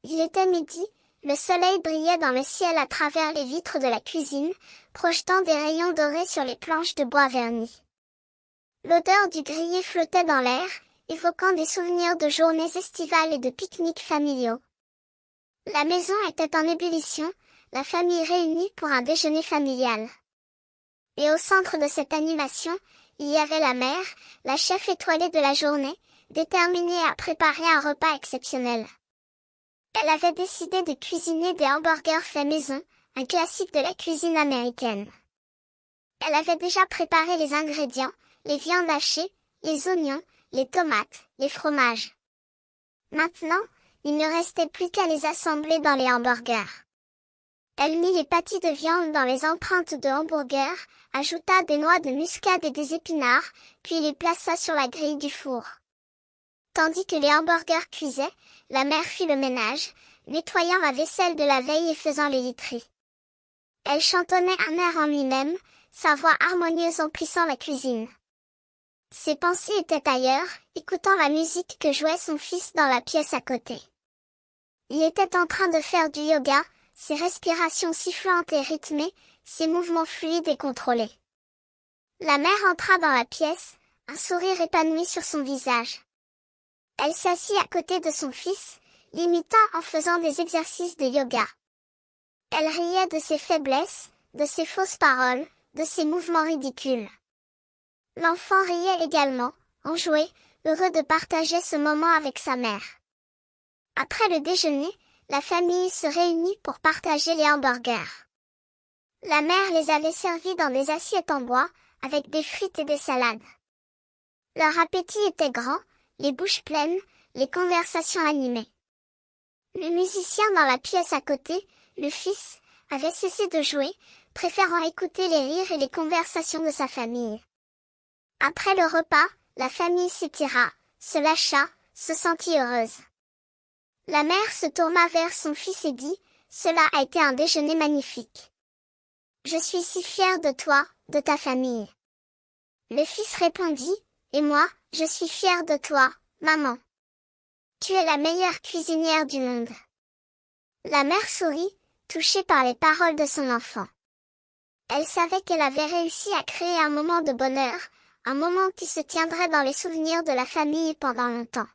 Il était midi, le soleil brillait dans le ciel à travers les vitres de la cuisine, projetant des rayons dorés sur les planches de bois verni. L'odeur du grillé flottait dans l'air, évoquant des souvenirs de journées estivales et de pique-niques familiaux. La maison était en ébullition, la famille réunie pour un déjeuner familial. Et au centre de cette animation, il y avait la mère, la chef étoilée de la journée, déterminée à préparer un repas exceptionnel. Elle avait décidé de cuisiner des hamburgers faits maison, un classique de la cuisine américaine. Elle avait déjà préparé les ingrédients, les viandes hachées, les oignons, les tomates, les fromages. Maintenant, il ne restait plus qu'à les assembler dans les hamburgers. Elle mit les pâtis de viande dans les empreintes de hamburger, ajouta des noix de muscade et des épinards, puis les plaça sur la grille du four. Tandis que les hamburgers cuisaient, la mère fit le ménage, nettoyant la vaisselle de la veille et faisant les literies. Elle chantonnait un air en lui-même, sa voix harmonieuse emplissant la cuisine. Ses pensées étaient ailleurs, écoutant la musique que jouait son fils dans la pièce à côté. Il était en train de faire du yoga, ses respirations sifflantes et rythmées, ses mouvements fluides et contrôlés. La mère entra dans la pièce, un sourire épanoui sur son visage. Elle s'assit à côté de son fils, l'imitant en faisant des exercices de yoga. Elle riait de ses faiblesses, de ses fausses paroles, de ses mouvements ridicules. L'enfant riait également, enjoué, heureux de partager ce moment avec sa mère. Après le déjeuner, la famille se réunit pour partager les hamburgers. La mère les avait servis dans des assiettes en bois, avec des frites et des salades. Leur appétit était grand, les bouches pleines, les conversations animées. Le musicien dans la pièce à côté, le fils, avait cessé de jouer, préférant écouter les rires et les conversations de sa famille. Après le repas, la famille s'étira, se lâcha, se sentit heureuse. La mère se tourna vers son fils et dit, « Cela a été un déjeuner magnifique. Je suis si fière de toi, de ta famille. » Le fils répondit, « Et moi, je suis fière de toi, maman. Tu es la meilleure cuisinière du monde. » La mère sourit, touchée par les paroles de son enfant. Elle savait qu'elle avait réussi à créer un moment de bonheur, un moment qui se tiendrait dans les souvenirs de la famille pendant longtemps.